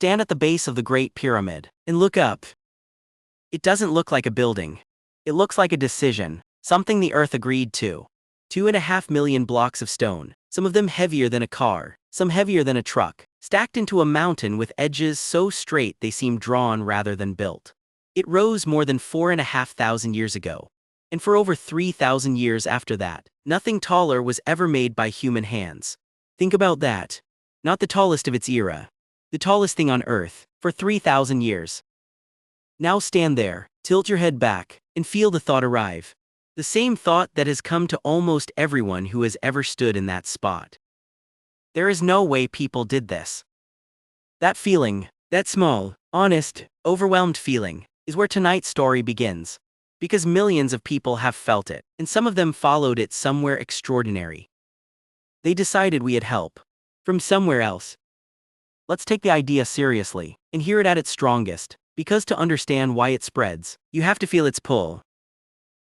stand at the base of the Great Pyramid and look up. It doesn't look like a building. It looks like a decision, something the Earth agreed to. 2.5 million blocks of stone, some of them heavier than a car, some heavier than a truck, stacked into a mountain with edges so straight they seem drawn rather than built. It rose more than 4,500 years ago. And for over 3,000 years after that, nothing taller was ever made by human hands. Think about that. Not the tallest of its era. The tallest thing on Earth, for 3,000 years. Now stand there, tilt your head back, and feel the thought arrive. The same thought that has come to almost everyone who has ever stood in that spot. There is no way people did this. That feeling, that small, honest, overwhelmed feeling, is where tonight's story begins. Because millions of people have felt it, and some of them followed it somewhere extraordinary. They decided we had help. From somewhere else. Let's take the idea seriously, and hear it at its strongest, because to understand why it spreads, you have to feel its pull.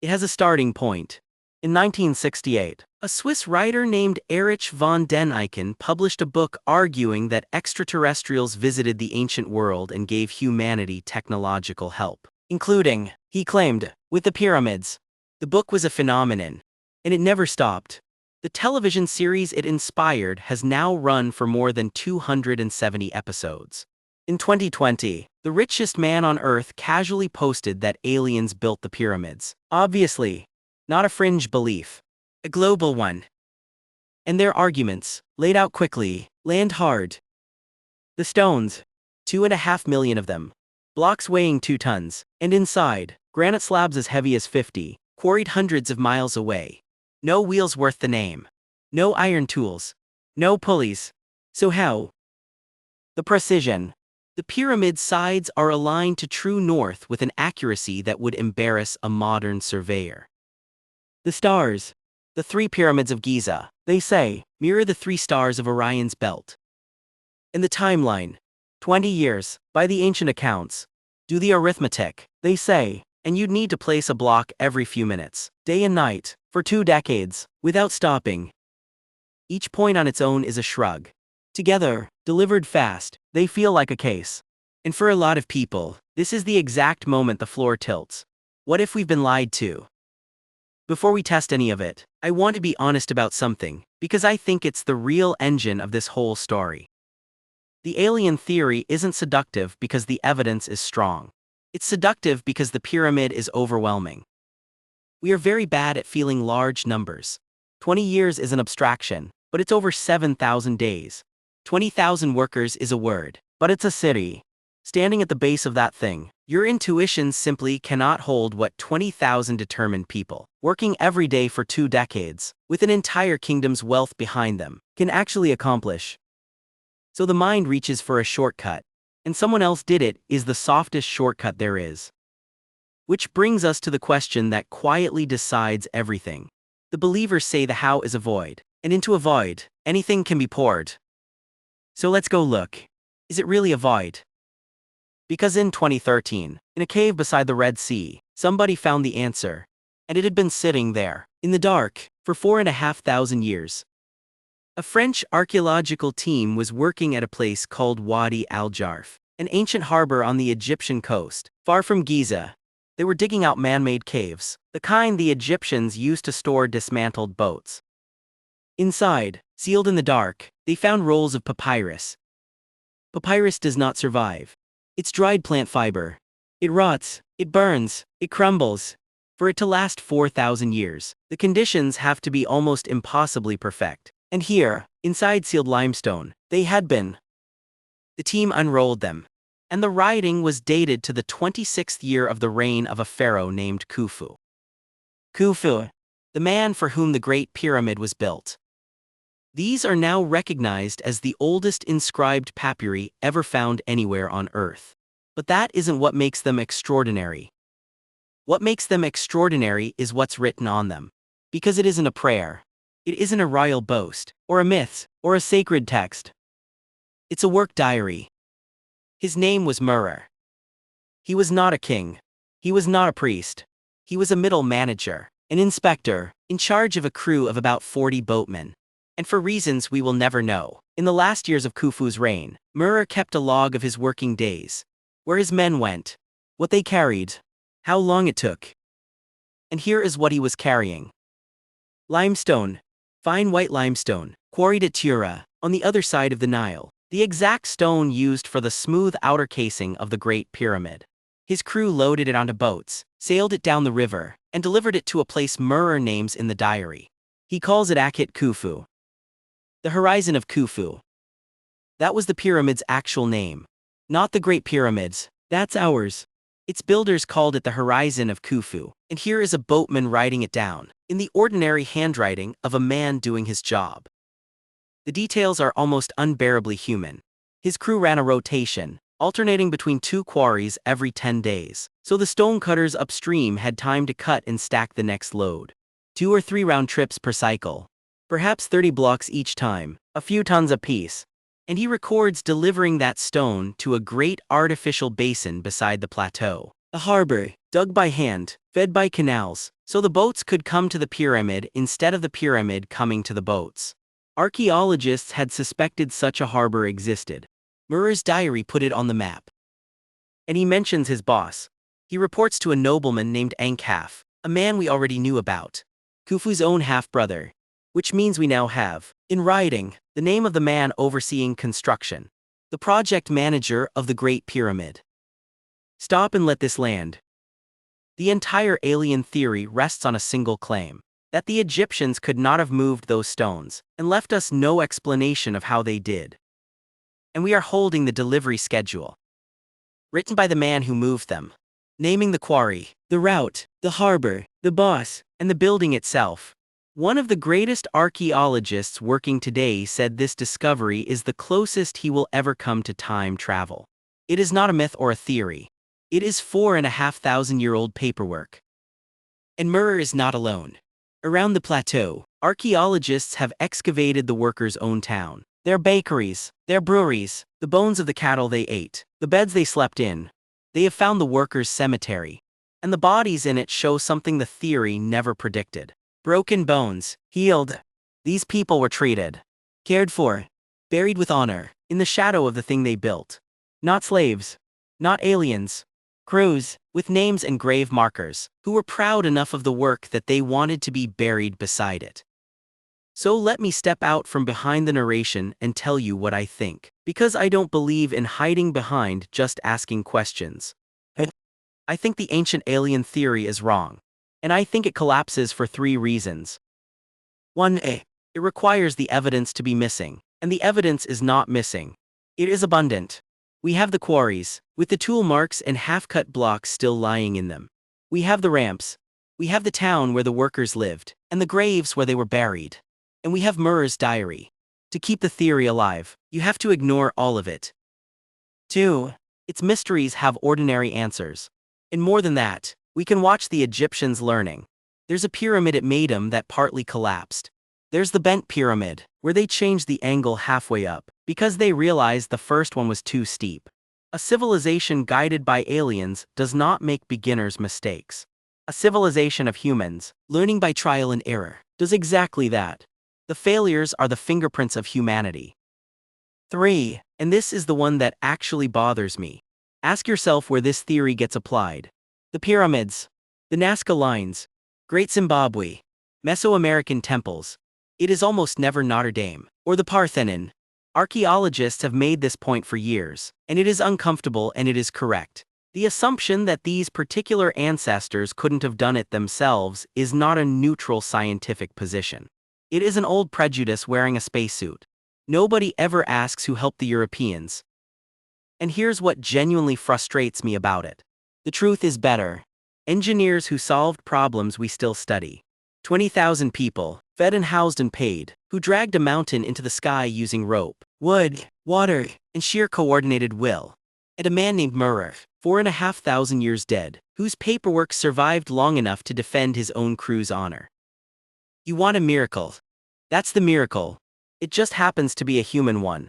It has a starting point. In 1968, a Swiss writer named Erich von Däniken published a book arguing that extraterrestrials visited the ancient world and gave humanity technological help, including, he claimed, with the pyramids. The book was a phenomenon, and it never stopped. The television series it inspired has now run for more than 270 episodes. In 2020, the richest man on Earth casually posted that aliens built the pyramids. Obviously, not a fringe belief, a global one. And their arguments, laid out quickly, land hard. The stones, 2.5 million of them, blocks weighing 2 tons, and inside, granite slabs as heavy as 50, quarried hundreds of miles away. No wheels worth the name. No iron tools. No pulleys. So how? The precision. The pyramid's sides are aligned to true north with an accuracy that would embarrass a modern surveyor. The stars. The 3 pyramids of Giza, they say, mirror the 3 stars of Orion's belt. And the timeline. 20 years, by the ancient accounts. Do the arithmetic, they say, and you'd need to place a block every few minutes, day and night, for 2 decades, without stopping. Each point on its own is a shrug. Together, delivered fast, they feel like a case. And for a lot of people, this is the exact moment the floor tilts. What if we've been lied to? Before we test any of it, I want to be honest about something, because I think it's the real engine of this whole story. The alien theory isn't seductive because the evidence is strong. It's seductive because the pyramid is overwhelming. We are very bad at feeling large numbers. 20 years is an abstraction, but it's over 7,000 days. 20,000 workers is a word, but it's a city. Standing at the base of that thing, your intuition simply cannot hold what 20,000 determined people, working every day for 2 decades, with an entire kingdom's wealth behind them, can actually accomplish. So the mind reaches for a shortcut, and someone else did it is the softest shortcut there is. Which brings us to the question that quietly decides everything. The believers say the how is a void, and into a void, anything can be poured. So let's go look. Is it really a void? Because in 2013, in a cave beside the Red Sea, somebody found the answer. And it had been sitting there, in the dark, for 4,500 years. A French archaeological team was working at a place called Wadi al-Jarf, an ancient harbor on the Egyptian coast, far from Giza. They were digging out man-made caves, the kind the Egyptians used to store dismantled boats. Inside, sealed in the dark, they found rolls of papyrus. Papyrus does not survive. It's dried plant fiber. It rots, it burns, it crumbles. For it to last 4,000 years, the conditions have to be almost impossibly perfect. And here, inside sealed limestone, they had been. The team unrolled them. And the writing was dated to the 26th year of the reign of a pharaoh named Khufu. Khufu, the man for whom the Great Pyramid was built. These are now recognized as the oldest inscribed papyri ever found anywhere on Earth. But that isn't what makes them extraordinary. What makes them extraordinary is what's written on them. Because it isn't a prayer. It isn't a royal boast, or a myth, or a sacred text. It's a work diary. His name was Murr. He was not a king. He was not a priest. He was a middle manager, an inspector, in charge of a crew of about 40 boatmen. And for reasons we will never know, In the last years of Khufu's reign, Murr kept a log of his working days, where his men went, what they carried, how long it took. And here is what he was carrying. Limestone, fine white limestone, quarried at Tura, on the other side of the Nile, the exact stone used for the smooth outer casing of the Great Pyramid. His crew loaded it onto boats, sailed it down the river, and delivered it to a place Murr names in the diary. He calls it Akhet Khufu. The Horizon of Khufu. That was the pyramid's actual name. Not the Great Pyramids, that's ours. Its builders called it the Horizon of Khufu, and here is a boatman writing it down, in the ordinary handwriting of a man doing his job. The details are almost unbearably human. His crew ran a rotation, alternating between two quarries every 10 days, so the stonecutters upstream had time to cut and stack the next load. 2 or 3 round trips per cycle. Perhaps 30 blocks each time, a few tons apiece. And he records delivering that stone to a great artificial basin beside the plateau. A harbor, dug by hand, fed by canals, so the boats could come to the pyramid instead of the pyramid coming to the boats. Archaeologists had suspected such a harbor existed. Murr's diary put it on the map. And he mentions his boss. He reports to a nobleman named Ankhaf, a man we already knew about. Khufu's own half-brother. Which means we now have, in writing, the name of the man overseeing construction. The project manager of the Great Pyramid. Stop and let this land. The entire alien theory rests on a single claim. That the Egyptians could not have moved those stones, and left us no explanation of how they did. And we are holding the delivery schedule. Written by the man who moved them. Naming the quarry, the route, the harbor, the boss, and the building itself. One of the greatest archaeologists working today said this discovery is the closest he will ever come to time travel. It is not a myth or a theory. It is 4,500-year-old paperwork. And Murr is not alone. Around the plateau, archaeologists have excavated the workers' own town. Their bakeries, their breweries, the bones of the cattle they ate, the beds they slept in. They have found the workers' cemetery. And the bodies in it show something the theory never predicted. Broken bones, healed. These people were treated, cared for, buried with honor, in the shadow of the thing they built. Not slaves, not aliens. Crews, with names and grave markers, who were proud enough of the work that they wanted to be buried beside it. So let me step out from behind the narration and tell you what I think, because I don't believe in hiding behind just asking questions. I think the ancient alien theory is wrong. And I think it collapses for 3 reasons. 1. It requires the evidence to be missing, and the evidence is not missing. It is abundant. We have the quarries, with the tool marks and half-cut blocks still lying in them. We have the ramps. We have the town where the workers lived, and the graves where they were buried. And we have Murr's diary. To keep the theory alive, you have to ignore all of it. 2. Its mysteries have ordinary answers. And more than that, we can watch the Egyptians learning. There's a pyramid at Meidum that partly collapsed. There's the bent pyramid, where they changed the angle halfway up, because they realized the first one was too steep. A civilization guided by aliens does not make beginners' mistakes. A civilization of humans, learning by trial and error, does exactly that. The failures are the fingerprints of humanity. 3. And this is the one that actually bothers me. Ask yourself where this theory gets applied. The pyramids, the Nazca lines, Great Zimbabwe, Mesoamerican temples. It is almost never Notre Dame, or the Parthenon. Archaeologists have made this point for years, and it is uncomfortable and it is correct. The assumption that these particular ancestors couldn't have done it themselves is not a neutral scientific position. It is an old prejudice wearing a spacesuit. Nobody ever asks who helped the Europeans. And here's what genuinely frustrates me about it. The truth is better. Engineers who solved problems we still study. 20,000 people, fed and housed and paid, who dragged a mountain into the sky using rope, wood, water, and sheer coordinated will. And a man named Murr, 4,500 years dead, whose paperwork survived long enough to defend his own crew's honor. You want a miracle. That's the miracle. It just happens to be a human one.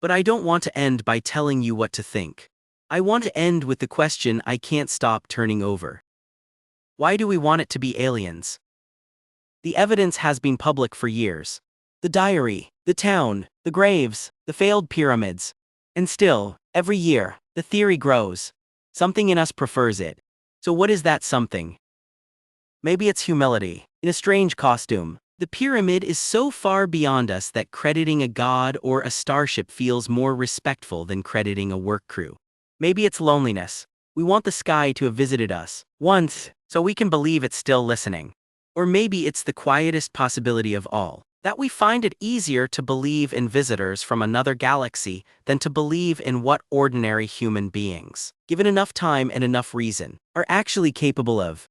But I don't want to end by telling you what to think. I want to end with the question I can't stop turning over. Why do we want it to be aliens? The evidence has been public for years. the diary, the town, the graves, the failed pyramids. And still, every year, the theory grows. Something in us prefers it. So what is that something? Maybe it's humility. In a strange costume, the pyramid is so far beyond us that crediting a god or a starship feels more respectful than crediting a work crew. Maybe it's loneliness. We want the sky to have visited us once, so we can believe it's still listening. Or maybe it's the quietest possibility of all, that we find it easier to believe in visitors from another galaxy than to believe in what ordinary human beings, given enough time and enough reason, are actually capable of.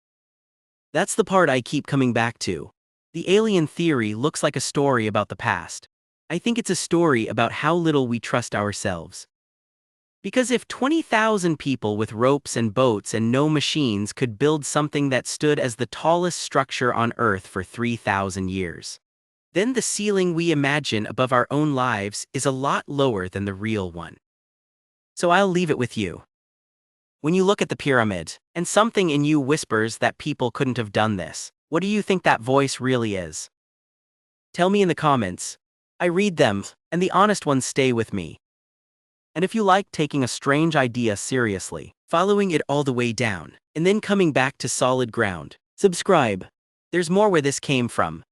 That's the part I keep coming back to. The alien theory looks like a story about the past. I think it's a story about how little we trust ourselves. Because if 20,000 people with ropes and boats and no machines could build something that stood as the tallest structure on Earth for 3,000 years, then the ceiling we imagine above our own lives is a lot lower than the real one. So I'll leave it with you. When you look at the pyramid, and something in you whispers that people couldn't have done this, what do you think that voice really is? Tell me in the comments. I read them, and the honest ones stay with me. And if you like taking a strange idea seriously, following it all the way down, and then coming back to solid ground, subscribe. There's more where this came from.